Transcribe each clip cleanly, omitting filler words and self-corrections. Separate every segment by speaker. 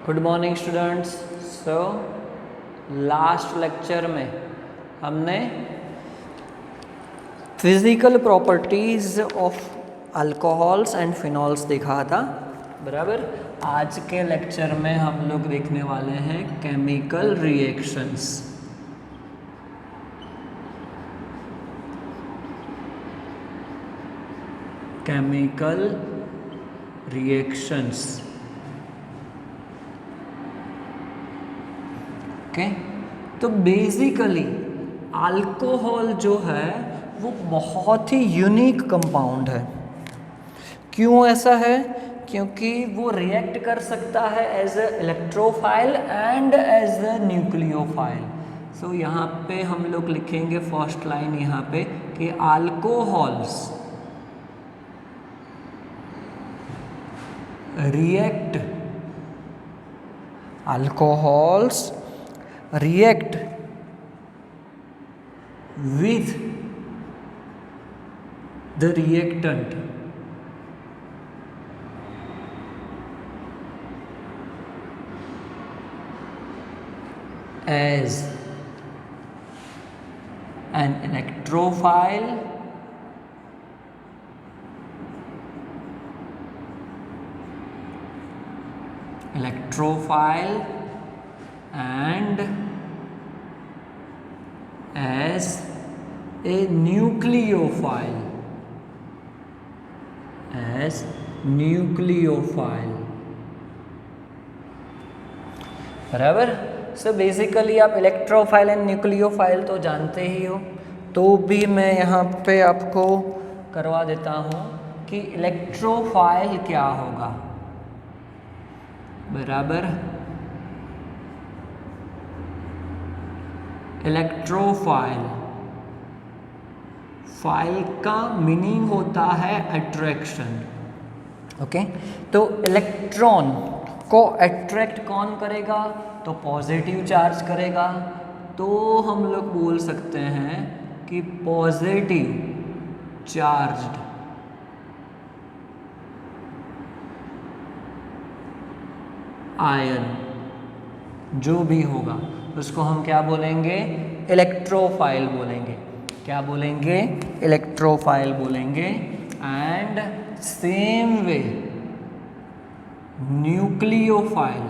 Speaker 1: Good morning students. So last lecture में हमने physical properties of alcohols and phenols देखा था, बराबर। आज के लेक्चर में हम लोग देखने वाले हैं chemical reactions. Chemical reactions, okay. तो बेसिकली अल्कोहल जो है वो बहुत ही यूनिक कंपाउंड है। क्यों ऐसा है? क्योंकि वो रिएक्ट कर सकता है as a electrophile and as a nucleophile. So यहाँ पे हम लोग लिखेंगे फर्स्ट लाइन यहाँ पे कि alcohols react with the reactant as an electrophile and as a nucleophile, बराबर। सो बेसिकली आप इलेक्ट्रोफाइल एंड न्यूक्लियोफाइल तो जानते ही हो, तो भी मैं यहाँ पे आपको करवा देता हूँ कि इलेक्ट्रोफाइल क्या होगा, बराबर। इलेक्ट्रोफाइल, फाइल का मीनिंग होता है अट्रैक्शन, ओके। तो इलेक्ट्रॉन को अट्रैक्ट कौन करेगा? तो पॉजिटिव चार्ज करेगा। तो हम लोग बोल सकते हैं कि पॉजिटिव चार्ज्ड आयन जो भी होगा उसको हम क्या बोलेंगे? इलेक्ट्रोफाइल बोलेंगे। क्या बोलेंगे? इलेक्ट्रोफाइल बोलेंगे। एंड सेम वे न्यूक्लियोफाइल,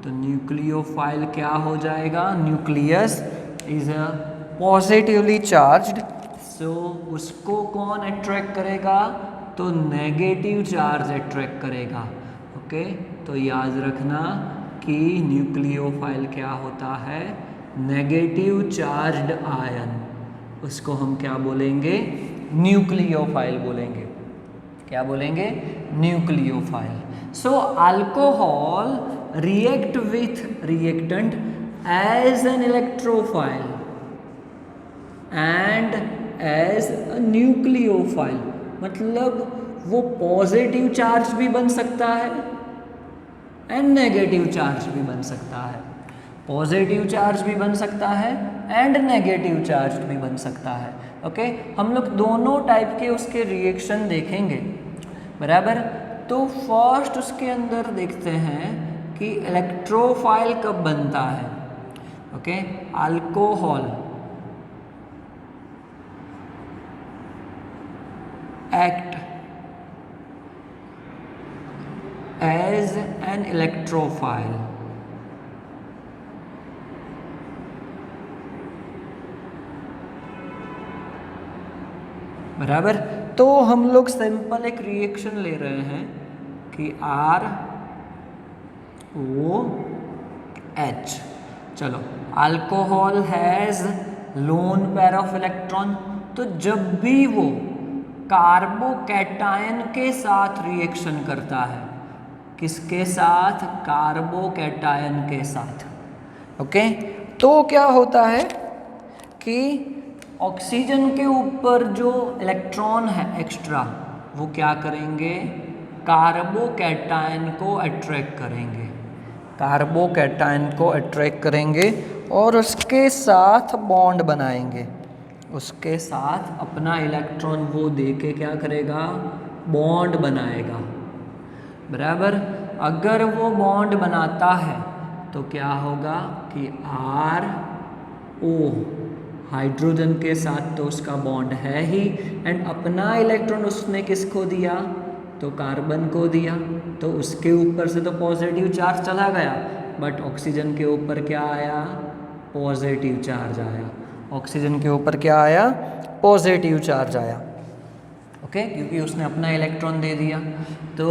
Speaker 1: तो न्यूक्लियोफाइल क्या हो जाएगा? Nucleus is a positively charged, so उसको कौन अट्रैक्ट करेगा? तो नेगेटिव चार्ज अट्रैक्ट करेगा, ओके। तो याद रखना कि न्यूक्लियोफाइल क्या होता है? नेगेटिव चार्ज्ड आयन, उसको हम क्या बोलेंगे? न्यूक्लियोफाइल बोलेंगे। क्या बोलेंगे? Nucleophile. So alcohol react with reactant as an electrophile and as a nucleophile, मतलब वो पॉजिटिव चार्ज भी बन सकता है एंड नेगेटिव चार्ज भी बन सकता है। पॉजिटिव चार्ज भी बन सकता है एंड नेगेटिव चार्ज भी बन सकता है, ओके। हम लोग दोनों टाइप के उसके रिएक्शन देखेंगे, बराबर। तो फर्स्ट उसके अंदर देखते हैं कि इलेक्ट्रोफाइल कब बनता है, okay. Alcohol act as an electrophile, बराबर। तो हम लोग सिंपल एक रिएक्शन ले रहे हैं कि ROH। चलो, alcohol has lone pair of electron, तो जब भी वो कार्बोकैटायन के साथ रिएक्शन करता है, किसके साथ? कार्बोकैटायन के साथ, ओके। तो क्या होता है कि ऑक्सीजन के ऊपर जो इलेक्ट्रॉन है एक्स्ट्रा, वो क्या करेंगे? कार्बोकैटायन को अट्रैक्ट करेंगे, कार्बोकैटायन को अट्रैक्ट करेंगे और उसके साथ बॉन्ड बनाएंगे, उसके साथ अपना इलेक्ट्रॉन वो दे के क्या करेगा, बॉन्ड बनाएगा। बराबर। अगर वो बॉन्ड बनाता है तो क्या होगा कि RO हाइड्रोजन के साथ तो उसका बॉन्ड है ही, एंड अपना इलेक्ट्रॉन उसने किसको दिया, तो कार्बन को दिया, तो उसके ऊपर से तो पॉजिटिव चार्ज चला गया, बट ऑक्सीजन के ऊपर क्या आया, पॉजिटिव चार्ज आया। ऑक्सीजन के ऊपर क्या आया, पॉजिटिव चार्ज आया। ओके, क्योंकि उसने अपना इलेक्ट्रॉन दे दिया। तो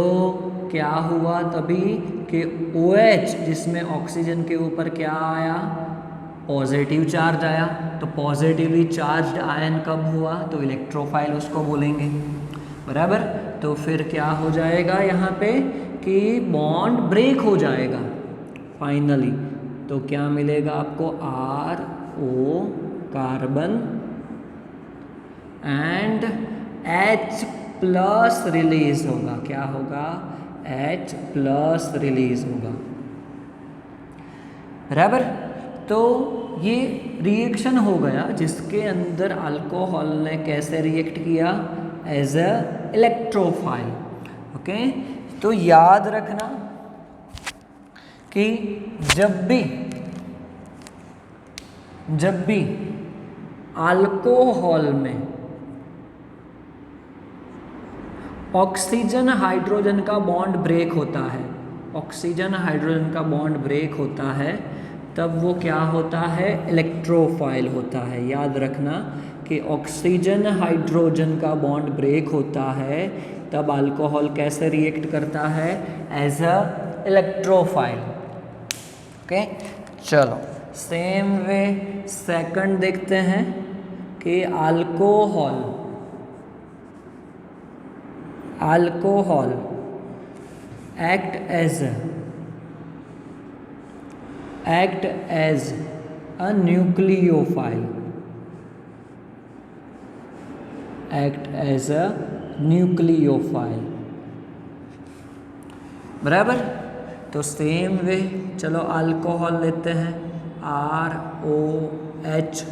Speaker 1: क्या हुआ तभी कि OH जिसमें ऑक्सीजन के ऊपर क्या आया, पॉजिटिव चार्ज आया। तो पॉजिटिवली चार्ज्ड आयन कब हुआ, तो इलेक्ट्रोफाइल उसको बोलेंगे। बराबर। तो फिर क्या हो जाएगा यहाँ पे कि बॉन्ड ब्रेक हो जाएगा फाइनली। तो क्या मिलेगा आपको, RO carbon and H+ release होगा। क्या होगा, H+ रिलीज होगा। बराबर। तो ये रिएक्शन हो गया जिसके अंदर अल्कोहल ने कैसे रिएक्ट किया, एज अ इलेक्ट्रोफाइल। ओके, तो याद रखना कि जब भी अल्कोहल में ऑक्सीजन हाइड्रोजन का बॉन्ड ब्रेक होता है, ऑक्सीजन हाइड्रोजन का बॉन्ड ब्रेक होता है, तब वो क्या होता है, इलेक्ट्रोफाइल होता है। याद रखना कि ऑक्सीजन हाइड्रोजन का बॉन्ड ब्रेक होता है तब अल्कोहल कैसे रिएक्ट करता है, एज अ इलेक्ट्रोफाइल। ओके, चलो सेम वे सेकंड देखते हैं कि alcohol act as a nucleophile, बराबर। तो सेम वे चलो अल्कोहल लेते हैं, ROH,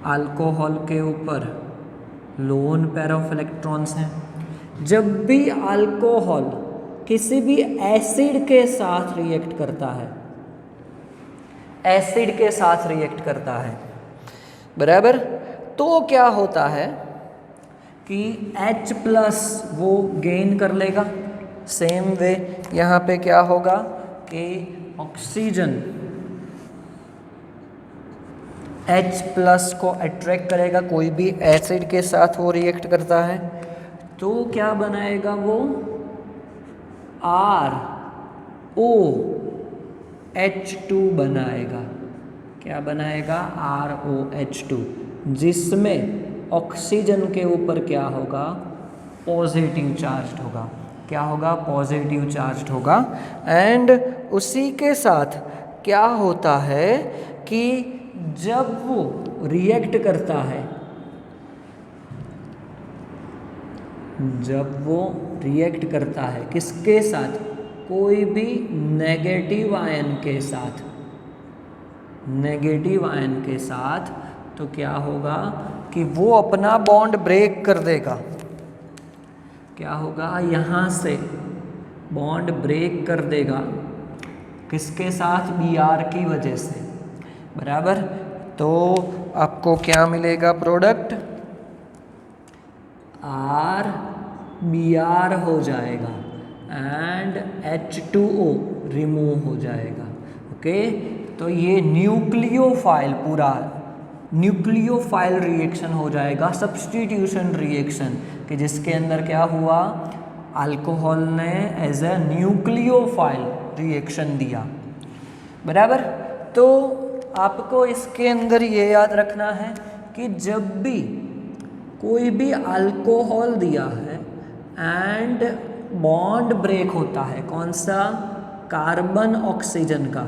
Speaker 1: अल्कोहल के ऊपर लोन पेयर ऑफ इलेक्ट्रॉन्स हैं। जब भी अल्कोहल किसी भी एसिड के साथ रिएक्ट करता है, एसिड के साथ रिएक्ट करता है, बराबर, तो क्या होता है कि H+ वो गेन कर लेगा। सेम वे यहाँ पे क्या होगा कि ऑक्सीजन H+ को अट्रैक्ट करेगा, कोई भी एसिड के साथ वो रिएक्ट करता है तो क्या बनाएगा वो, ROH2 बनाएगा। क्या बनाएगा, ROH2, जिसमें ऑक्सीजन के ऊपर क्या होगा, पॉजिटिव चार्ज होगा। क्या होगा, पॉजिटिव चार्ज होगा। एंड उसी के साथ क्या होता है कि जब वो रिएक्ट करता है, जब वो रिएक्ट करता है किसके साथ, कोई भी नेगेटिव आयन के साथ, नेगेटिव आयन के साथ, तो क्या होगा कि वो अपना बॉन्ड ब्रेक कर देगा। क्या होगा, यहाँ से बॉन्ड ब्रेक कर देगा, किसके साथ, Br की वजह से, बराबर। तो आपको क्या मिलेगा प्रोडक्ट, RBr हो जाएगा एंड H2O रिमूव हो जाएगा। ओके, तो ये न्यूक्लियोफाइल, पूरा न्यूक्लियोफाइल रिएक्शन हो जाएगा, सब्स्टिट्यूशन रिएक्शन, कि जिसके अंदर क्या हुआ, अल्कोहल ने एज ए न्यूक्लियोफाइल रिएक्शन दिया। बराबर। तो आपको इसके अंदर ये याद रखना है कि जब भी कोई भी अल्कोहल दिया है एंड बॉन्ड ब्रेक होता है, कौन सा, कार्बन ऑक्सीजन का,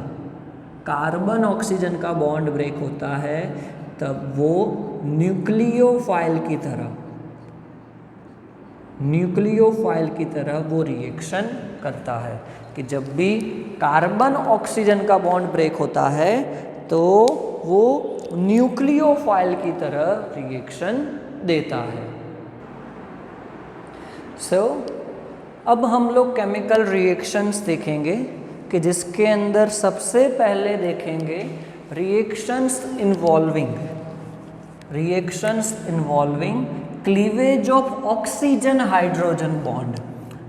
Speaker 1: कार्बन ऑक्सीजन का बॉन्ड ब्रेक होता है, तब वो न्यूक्लियोफाइल की तरह वो रिएक्शन करता है कि जब भी कार्बन ऑक्सीजन का बॉन्ड ब्रेक होता है तो वो न्यूक्लियोफाइल की तरह रिएक्शन देता है। अब हम लोग केमिकल रिएक्शंस देखेंगे कि जिसके अंदर सबसे पहले देखेंगे reactions involving cleavage of oxygen hydrogen bond.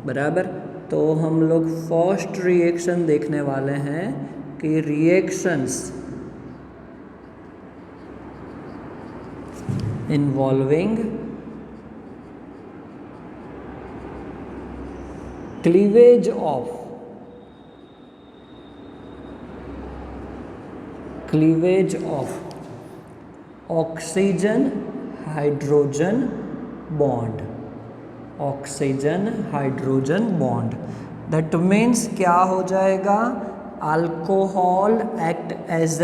Speaker 1: बराबर, तो हम लोग फर्स्ट रिएक्शन देखने वाले हैं कि reactions involving cleavage of oxygen hydrogen bond. That means क्या हो जाएगा, alcohol act as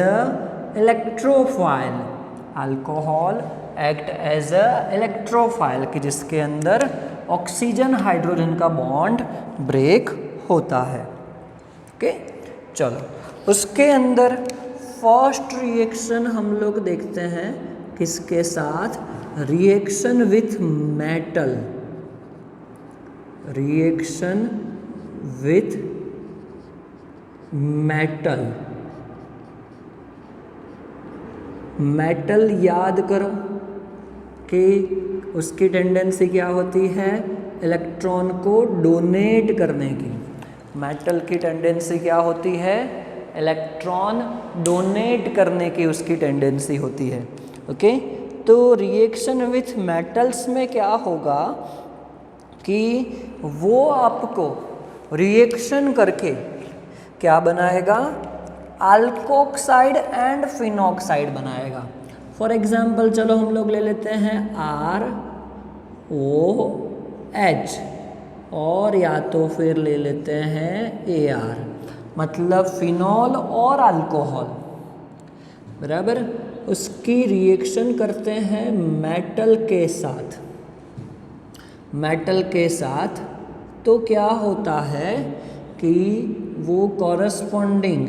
Speaker 1: a electrophile कि जिसके अंदर ऑक्सीजन हाइड्रोजन का बॉन्ड ब्रेक होता है। ओके, चलो उसके अंदर फर्स्ट रिएक्शन हम लोग देखते हैं किसके साथ, रिएक्शन विथ मेटल याद करो कि उसकी टेंडेंसी क्या होती है, इलेक्ट्रॉन को डोनेट करने की। मेटल की टेंडेंसी क्या होती है, इलेक्ट्रॉन डोनेट करने की उसकी टेंडेंसी होती है। ओके, तो रिएक्शन विथ मेटल्स में क्या होगा कि वो आपको रिएक्शन करके क्या बनाएगा, अल्कोक्साइड एंड फिनॉक्साइड बनाएगा। फॉर एग्जाम्पल चलो हम लोग ले लेते हैं ROH और या तो फिर ले लेते हैं AR, मतलब फिनॉल और अल्कोहल। बराबर, उसकी रिएक्शन करते हैं मेटल के साथ, तो क्या होता है कि वो कॉरस्पॉन्डिंग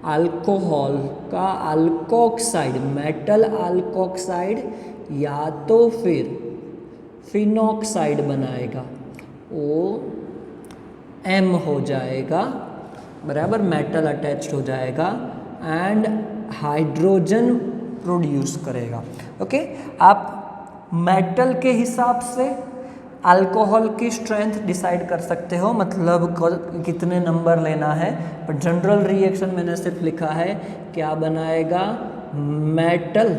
Speaker 1: अल्कोहल का मेटल अल्कोक्साइड या तो फिर फिनॉक्साइड बनाएगा, OM हो जाएगा। बराबर, मेटल अटैच्ड हो जाएगा एंड हाइड्रोजन प्रोड्यूस करेगा। ओके, आप मेटल के हिसाब से अल्कोहल की स्ट्रेंथ डिसाइड कर सकते हो, मतलब कितने नंबर लेना है, पर जनरल रिएक्शन मैंने सिर्फ लिखा है क्या बनाएगा, मेटल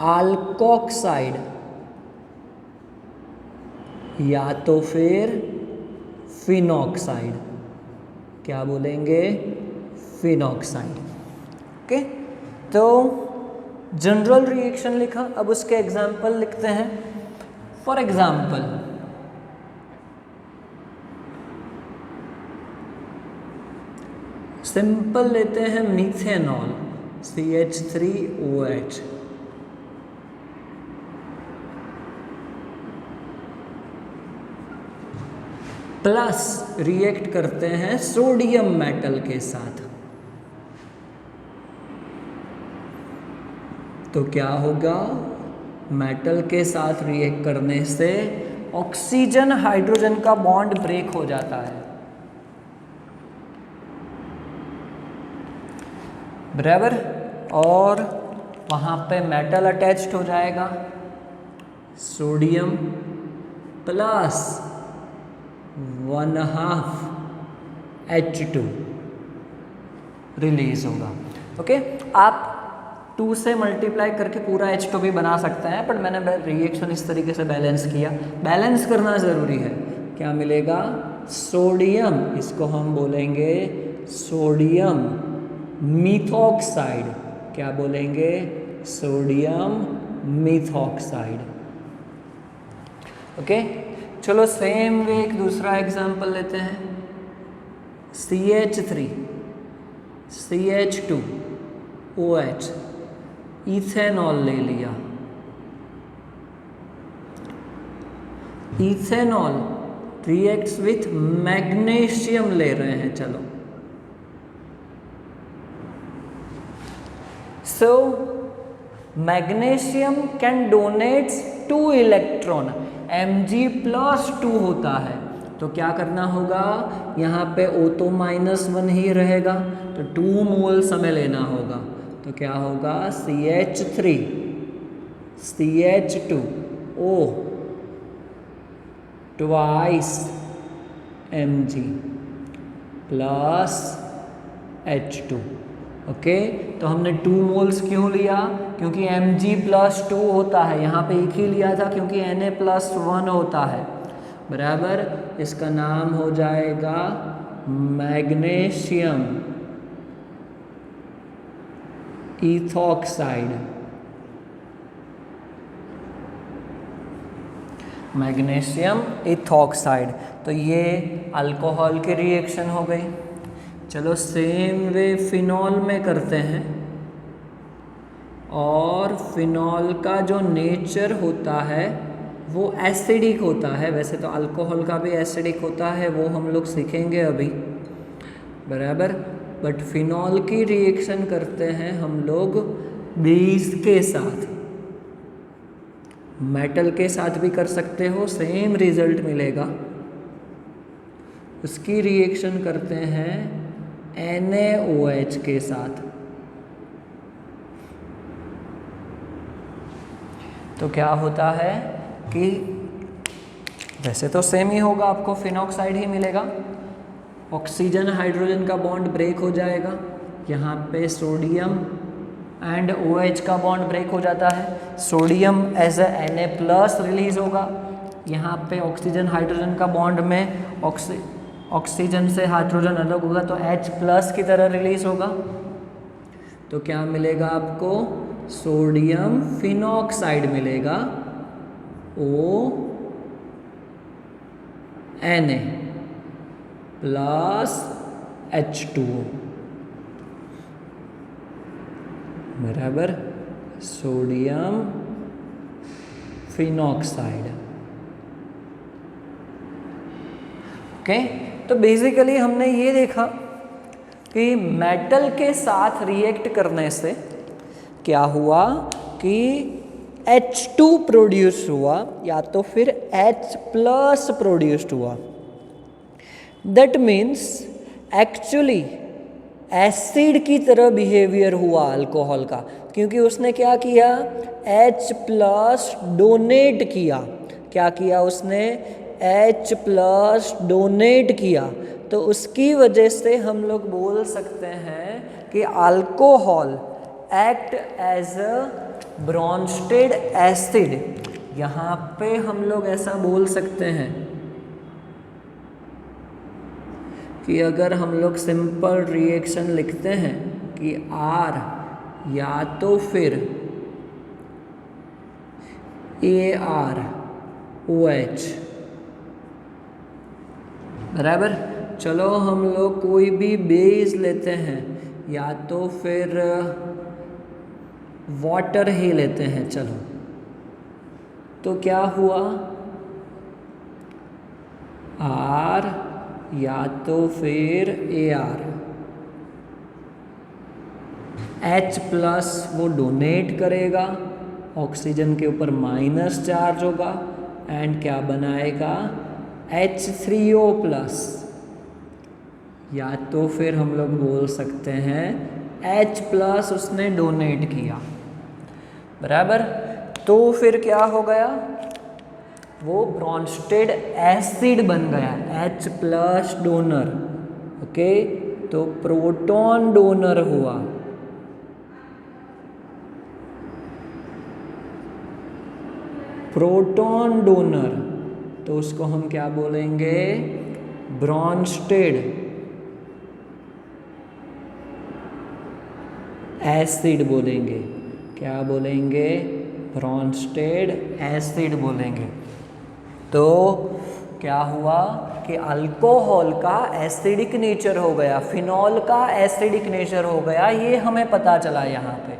Speaker 1: अल्कोक्साइड या तो फिर फिनॉक्साइड, क्या बोलेंगे, फिनॉक्साइड। ओके, तो जनरल रिएक्शन लिखा, अब उसके एग्जाम्पल लिखते हैं। फॉर एग्जाम्पल सिंपल लेते हैं मीथेनॉल CH3OH, प्लस रिएक्ट करते हैं सोडियम मेटल के साथ, तो क्या होगा, मेटल के साथ रिएक्ट करने से ऑक्सीजन हाइड्रोजन का बॉन्ड ब्रेक हो जाता है। बराबर, और वहाँ पे मेटल अटैच्ड हो जाएगा, सोडियम प्लस 1/2 H2 रिलीज होगा। ओके, आप 2 से मल्टीप्लाई करके पूरा H2 भी बना सकते हैं, पर मैंने रिएक्शन इस तरीके से बैलेंस किया। बैलेंस करना ज़रूरी है। क्या मिलेगा, सोडियम, इसको हम बोलेंगे सोडियम मिथॉक्साइड, क्या बोलेंगे, सोडियम मिथॉक्साइड। ओके, चलो सेम वे एक दूसरा एग्जांपल लेते हैं, CH3 CH2OH, इथेनॉल ले लिया। इथेनॉल रिएक्ट्स विथ मैग्नीशियम ले रहे हैं, चलो so magnesium can donates 2 electron, Mg+2 होता है, तो क्या करना होगा, यहाँ पे O तो -1 ही रहेगा, तो 2 मोल्स हमें लेना होगा, तो क्या होगा CH3 CH2 O twice Mg plus H2। Okay, तो हमने 2 मोल्स क्यों लिया, क्योंकि Mg+2 होता है, यहाँ पे एक ही लिया था क्योंकि Na+1 होता है, बराबर। इसका नाम हो जाएगा मैग्नीशियम इथॉक्साइड, मैग्नीशियम इथॉक्साइड। तो ये अल्कोहल की रिएक्शन हो गई। चलो सेम वे फिनॉल में करते हैं, और फिनॉल का जो नेचर होता है वो एसिडिक होता है, वैसे तो अल्कोहल का भी एसिडिक होता है, वो हम लोग सीखेंगे अभी, बराबर। बट फिनॉल की रिएक्शन करते हैं हम लोग बेस के साथ, मेटल के साथ भी कर सकते हो, सेम रिजल्ट मिलेगा। उसकी रिएक्शन करते हैं NaOH के साथ, तो क्या होता है कि वैसे तो सेम ही होगा, आपको फिनॉक्साइड ही मिलेगा। ऑक्सीजन हाइड्रोजन का बॉन्ड ब्रेक हो जाएगा, यहाँ पे सोडियम एंड OH का बॉन्ड ब्रेक हो जाता है, sodium as a Na+ release होगा, यहाँ पे ऑक्सीजन हाइड्रोजन का बॉन्ड में ऑक्सीजन से हाइड्रोजन अलग होगा तो H+ की तरह रिलीज होगा, तो क्या मिलेगा आपको, सोडियम फिनॉक्साइड मिलेगा, Na प्लस H2O, बराबर, सोडियम फिनॉक्साइड। ओके, तो बेसिकली हमने ये देखा कि मेटल के साथ रिएक्ट करने से क्या हुआ कि H2 प्रोड्यूस हुआ या तो फिर H+ प्रोड्यूस्ड हुआ। दैट मीन्स एक्चुअली एसिड की तरह बिहेवियर हुआ अल्कोहल का, क्योंकि उसने क्या किया, H+ डोनेट किया। क्या किया उसने, H+ डोनेट किया, तो उसकी वजह से हम लोग बोल सकते हैं कि alcohol act as a Bronsted acid. यहाँ पे हम लोग ऐसा बोल सकते हैं कि अगर हम लोग सिंपल रिएक्शन लिखते हैं कि R या तो फिर ArOH, बराबर। चलो हम लोग कोई भी बेस लेते हैं, या तो फिर वाटर ही लेते हैं, चलो, तो क्या हुआ, R या तो फिर Ar, H+ वो डोनेट करेगा, ऑक्सीजन के ऊपर माइनस चार्ज होगा एंड क्या बनाएगा, H3O+, या तो फिर हम लोग बोल सकते हैं H+ उसने डोनेट किया, बराबर। तो फिर क्या हो गया, वो ब्रॉन्स्टेड एसिड बन गया, H+ डोनर। ओके, तो प्रोटॉन डोनर हुआ, प्रोटॉन डोनर, तो उसको हम क्या बोलेंगे, ब्रॉन्स्टेड एसिड बोलेंगे। क्या बोलेंगे, ब्रॉन्स्टेड एसिड बोलेंगे। तो क्या हुआ कि अल्कोहल का एसिडिक नेचर हो गया, फिनॉल का एसिडिक नेचर हो गया, ये हमें पता चला यहाँ पे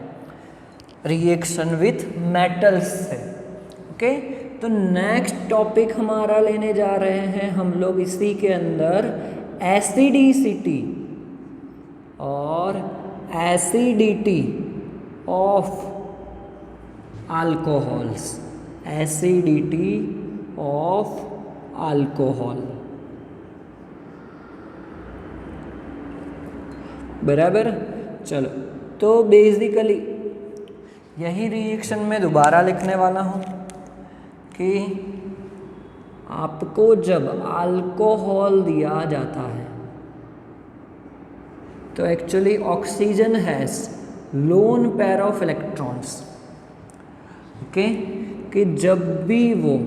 Speaker 1: रिएक्शन विथ मेटल्स से। ओके, तो नेक्स्ट टॉपिक हमारा लेने जा रहे हैं हम लोग इसी के अंदर एसिडिसिटी और acidity of alcohols, acidity of alcohol, बराबर। चलो, तो बेसिकली यही रिएक्शन में दोबारा लिखने वाला हूँ कि आपको जब अल्कोहल दिया जाता है तो actually oxygen has lone pair of electrons, okay, कि जब भी वो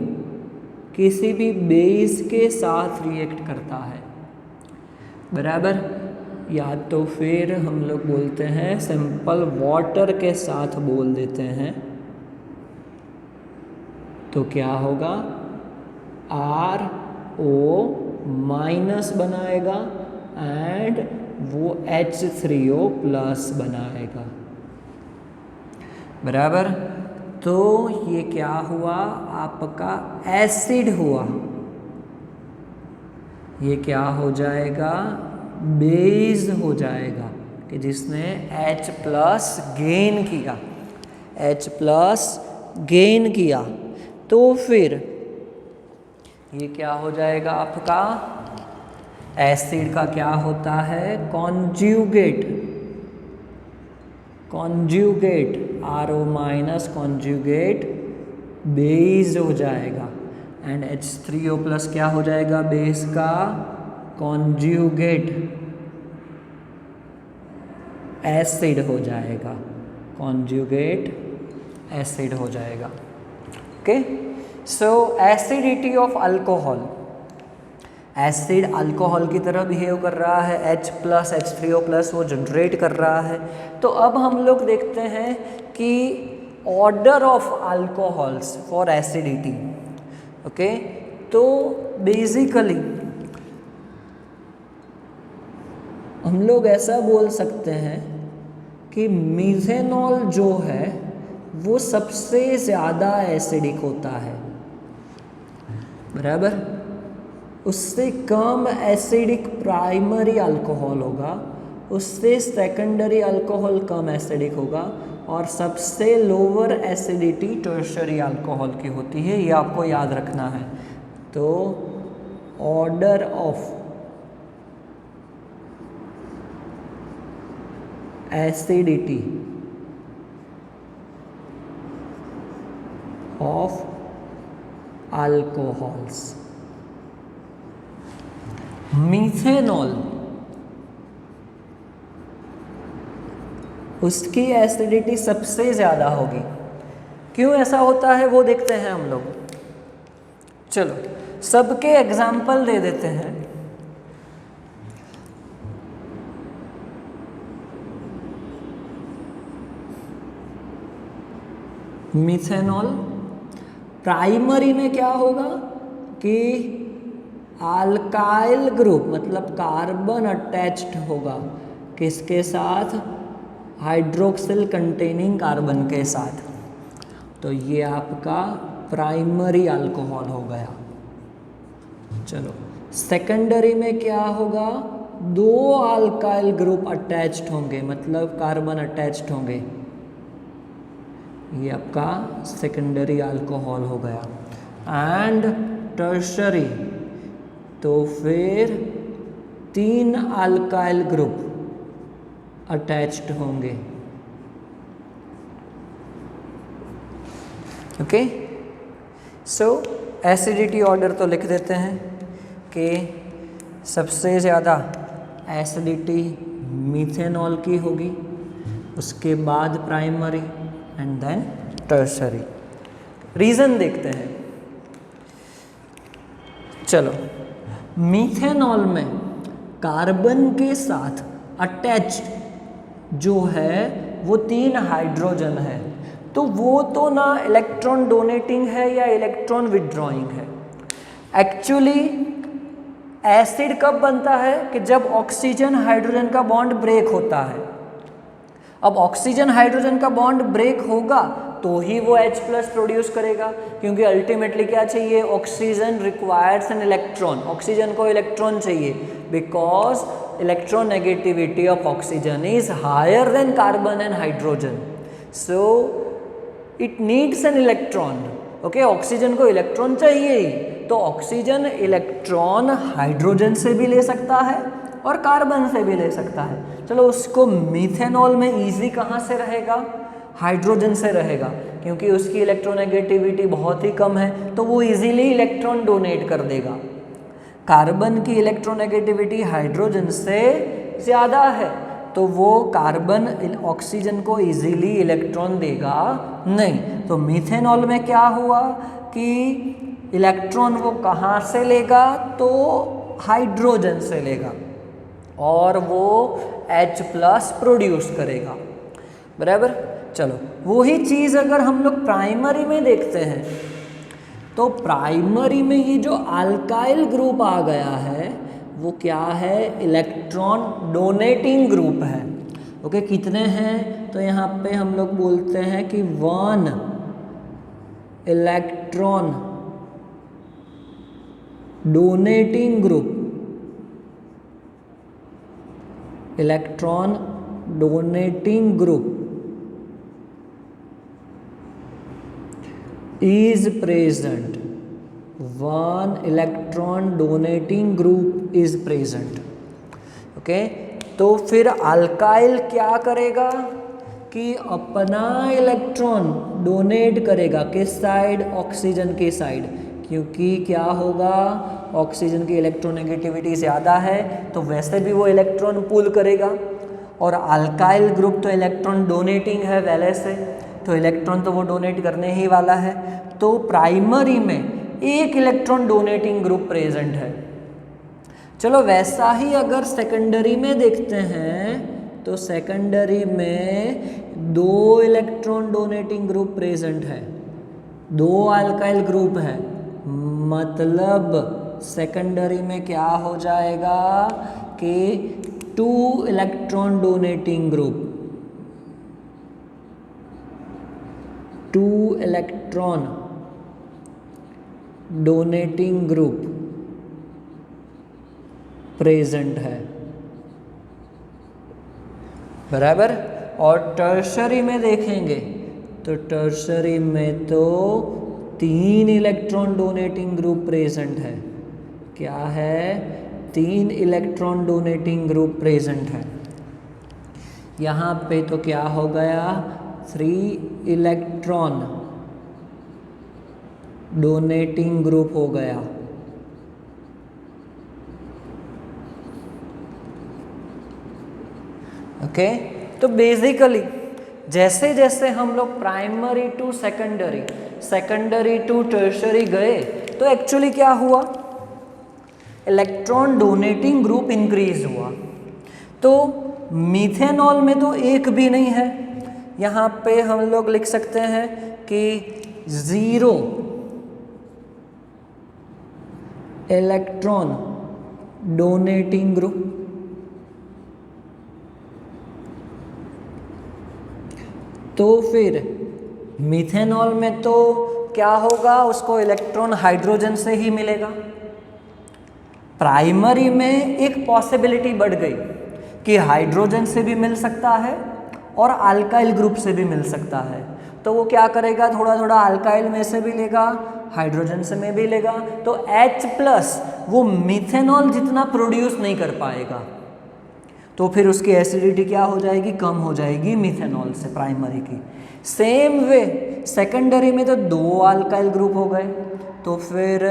Speaker 1: किसी भी बेस के साथ रिएक्ट करता है, बराबर, या तो फिर हम लोग बोलते हैं सिंपल वाटर के साथ बोल देते हैं, तो क्या होगा, RO- बनाएगा एंड वो H3O+ बनाएगा, बराबर। तो ये क्या हुआ, आपका एसिड हुआ, ये क्या हो जाएगा, बेस हो जाएगा, कि जिसने H+ गेन किया, H+ गेन किया, तो फिर ये क्या हो जाएगा आपका, एसिड का क्या होता है, कॉन्ज्यूगेट, RO- कॉन्ज्यूगेट बेस हो जाएगा, एंड H3O+ क्या हो जाएगा, बेस का कॉन्ज्यूगेट एसिड हो जाएगा, कॉन्ज्यूगेट एसिड हो जाएगा, okay. So acidity of alcohol, acid alcohol की तरह बिहेव कर रहा है, H+ H3O+ वो जनरेट कर रहा है। तो अब हम लोग देखते हैं कि order of alcohols for acidity, okay. तो बेसिकली हम लोग ऐसा बोल सकते हैं कि मीथेनॉल जो है वो सबसे ज़्यादा एसिडिक होता है, बराबर। उससे कम एसिडिक प्राइमरी अल्कोहल होगा, उससे सेकेंडरी अल्कोहल कम एसिडिक होगा, और सबसे लोअर एसिडिटी टर्शरी अल्कोहल की होती है, ये आपको याद रखना है। तो order of acidity of alcohols, methanol उसकी एसिडिटी सबसे ज़्यादा होगी। क्यों ऐसा होता है वो देखते हैं हम लोग। चलो सबके एग्जाम्पल दे देते हैं। मिथेनॉल प्राइमरी में क्या होगा कि अल्काइल ग्रुप मतलब कार्बन अटैच्ड होगा किसके साथ, हाइड्रोक्सिल कंटेनिंग कार्बन के साथ। तो ये आपका प्राइमरी अल्कोहल हो गया। चलो सेकेंडरी में क्या होगा, दो अल्काइल ग्रुप अटैच्ड होंगे मतलब कार्बन अटैच्ड होंगे, ये आपका सेकेंडरी अल्कोहल हो गया। एंड टर्शरी तो फिर तीन अल्काइल ग्रुप अटैच्ड होंगे। ओके, सो एसिडिटी ऑर्डर तो लिख देते हैं कि सबसे ज़्यादा एसिडिटी मिथेनॉल की होगी, उसके बाद primary and then tertiary. Reason देखते हैं। चलो मिथेनॉल में कार्बन के साथ अटैच्ड जो है वो तीन हाइड्रोजन है, तो वो तो ना इलेक्ट्रॉन डोनेटिंग है या इलेक्ट्रॉन विड्रॉइंग है। एक्चुअली एसिड कब बनता है कि जब ऑक्सीजन हाइड्रोजन का बॉन्ड ब्रेक होता है। अब ऑक्सीजन हाइड्रोजन का बॉन्ड ब्रेक होगा तो ही वो H+ प्रोड्यूस करेगा, क्योंकि अल्टीमेटली क्या चाहिए, oxygen requires an electron, oxygen को इलेक्ट्रॉन चाहिए because electronegativity of oxygen is higher than carbon and hydrogen. So it needs an electron. Okay, oxygen को इलेक्ट्रॉन चाहिए ही, तो ऑक्सीजन इलेक्ट्रॉन हाइड्रोजन से भी ले सकता है और कार्बन से भी ले सकता है। चलो, उसको मीथेनॉल में इजी कहाँ से रहेगा? हाइड्रोजन से रहेगा, क्योंकि उसकी इलेक्ट्रोनेगेटिविटी बहुत ही कम है, तो वो इजीली इलेक्ट्रॉन डोनेट कर देगा। कार्बन की इलेक्ट्रोनेगेटिविटी हाइड्रोजन से ज़्यादा है, तो वो कार्बन ऑक्सीजन को इजीली इलेक्ट्रॉन देगा नहीं। तो मीथेनॉल में क्या हुआ कि इलेक्ट्रॉन वो कहाँ से लेगा? तो हाइड्रोजन से लेगा और वो H+ प्रोड्यूस करेगा। बराबर। चलो, वही चीज़ अगर हम लोग प्राइमरी में देखते हैं, तो प्राइमरी में ये जो अल्काइल ग्रुप आ गया है वो क्या है? इलेक्ट्रॉन डोनेटिंग ग्रुप है। ओके, कितने हैं? तो यहाँ पे हम लोग बोलते हैं कि 1 electron donating group, electron donating group is present, 1 electron donating group is present। Okay, तो फिर अल्काइल क्या करेगा कि अपना इलेक्ट्रॉन डोनेट करेगा किस साइड? ऑक्सीजन की साइड, क्योंकि क्या होगा? ऑक्सीजन की इलेक्ट्रोनेगेटिविटी ज़्यादा है, तो वैसे भी वो इलेक्ट्रॉन पुल करेगा, और अल्काइल ग्रुप तो इलेक्ट्रॉन डोनेटिंग है पहले से, तो इलेक्ट्रॉन तो वो डोनेट करने ही वाला है। तो प्राइमरी में एक इलेक्ट्रॉन डोनेटिंग ग्रुप प्रेजेंट है। चलो, वैसा ही अगर सेकेंडरी में देखते हैं, तो सेकेंडरी में 2 इलेक्ट्रॉन डोनेटिंग ग्रुप प्रेजेंट है, 2 अल्काइल ग्रुप है, मतलब सेकेंडरी में क्या हो जाएगा कि 2 electron donating group, 2 electron donating group present है। बराबर। और टर्शरी में देखेंगे तो टर्शरी में तो 3 इलेक्ट्रॉन डोनेटिंग ग्रुप प्रेजेंट है। क्या है? 3 इलेक्ट्रॉन डोनेटिंग ग्रुप प्रेजेंट है। यहाँ पे तो क्या हो गया? 3 इलेक्ट्रॉन डोनेटिंग ग्रुप हो गया। ओके, तो बेसिकली जैसे जैसे हम लोग primary to secondary, secondary to tertiary गए, तो एक्चुअली क्या हुआ? इलेक्ट्रॉन डोनेटिंग ग्रुप इंक्रीज हुआ। तो मीथेनॉल में तो एक भी नहीं है, यहाँ पे हम लोग लिख सकते हैं कि 0 इलेक्ट्रॉन डोनेटिंग ग्रुप। तो फिर मीथेनॉल में तो क्या होगा? उसको इलेक्ट्रॉन हाइड्रोजन से ही मिलेगा। प्राइमरी में एक पॉसिबिलिटी बढ़ गई कि हाइड्रोजन से भी मिल सकता है और अल्काइल ग्रुप से भी मिल सकता है। तो वो क्या करेगा? थोड़ा थोड़ा अल्काइल में से भी लेगा, हाइड्रोजन से में भी लेगा, तो H+ वो मीथेनॉल जितना प्रोड्यूस नहीं कर पाएगा, तो फिर उसकी एसिडिटी क्या हो जाएगी? कम हो जाएगी मीथेनॉल से प्राइमरी की। सेम वे सेकेंडरी में तो 2 अल्काइल ग्रुप हो गए, तो फिर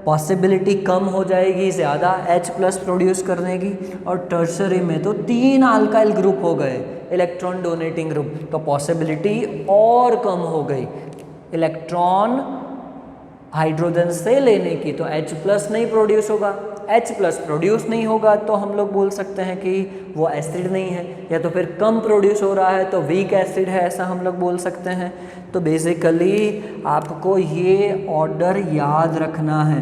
Speaker 1: पॉसिबिलिटी कम हो जाएगी ज़्यादा H+ प्रोड्यूस करने की, और टर्शरी में तो 3 अल्काइल ग्रुप हो गए इलेक्ट्रॉन डोनेटिंग ग्रुप, तो पॉसिबिलिटी और कम हो गई इलेक्ट्रॉन हाइड्रोजन से लेने की, तो H+ नहीं प्रोड्यूस होगा। H+ प्रोड्यूस नहीं होगा तो हम लोग बोल सकते हैं कि वो एसिड नहीं है, या तो फिर कम प्रोड्यूस हो रहा है तो वीक एसिड है, ऐसा हम लोग बोल सकते हैं। तो बेसिकली आपको ये ऑर्डर याद रखना है।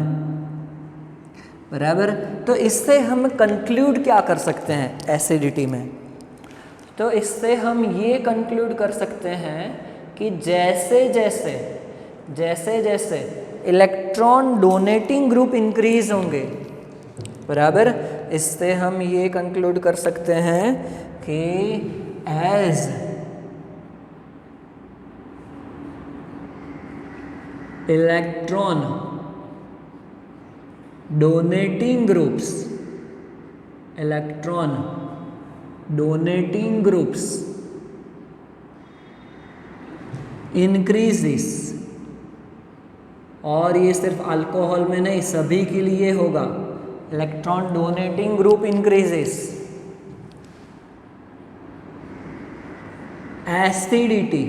Speaker 1: बराबर। तो इससे हम कंक्लूड क्या कर सकते हैं एसिडिटी में? तो इससे हम ये कंक्लूड कर सकते हैं कि जैसे जैसे इलेक्ट्रॉन डोनेटिंग ग्रुप इंक्रीज होंगे, बराबर, इससे हम ये कंक्लूड कर सकते हैं कि as electron donating groups, electron donating groups increases, और ये सिर्फ अल्कोहल में नहीं सभी के लिए होगा, electron donating group increases, acidity,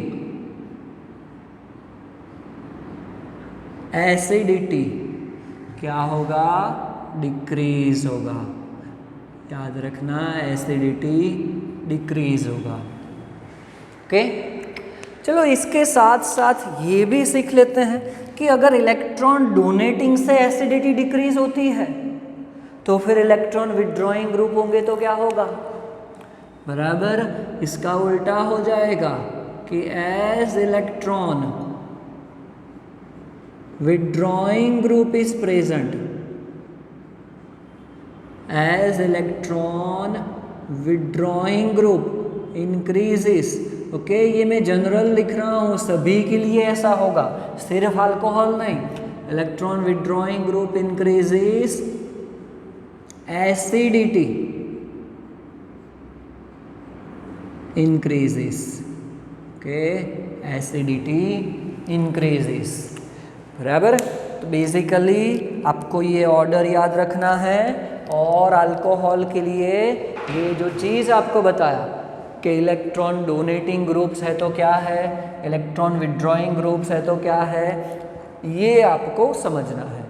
Speaker 1: acidity क्या होगा, डिक्रीज होगा, याद रखना एसिडिटी डिक्रीज होगा। ओके, चलो इसके साथ साथ ये भी सीख लेते हैं कि अगर इलेक्ट्रॉन डोनेटिंग से एसिडिटी डिक्रीज होती है तो फिर इलेक्ट्रॉन विड्रॉइंग ग्रुप होंगे तो क्या होगा, बराबर इसका उल्टा हो जाएगा कि as electron withdrawing group is present, as electron withdrawing group increases. Okay, ये मैं जनरल लिख रहा हूँ, सभी के लिए ऐसा होगा, सिर्फ अल्कोहल नहीं, electron withdrawing group increases, acidity increases, okay, acidity increases, बराबर। तो बेसिकली आपको ये ऑर्डर याद रखना है, और अल्कोहल के लिए ये जो चीज़ आपको बताया कि इलेक्ट्रॉन डोनेटिंग ग्रुप्स है तो क्या है, इलेक्ट्रॉन विड्रॉइंग ग्रुप्स है तो क्या है, ये आपको समझना है।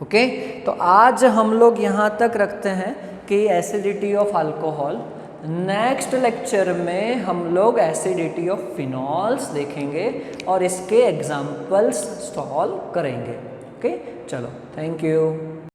Speaker 1: ओके, तो आज हम लोग यहाँ तक रखते हैं कि acidity of alcohol. Next lecture में हम लोग एसिडिटी ऑफ फिनॉल्स देखेंगे और इसके एग्जाम्पल्स सॉल्व करेंगे। ओके, चलो, थैंक यू।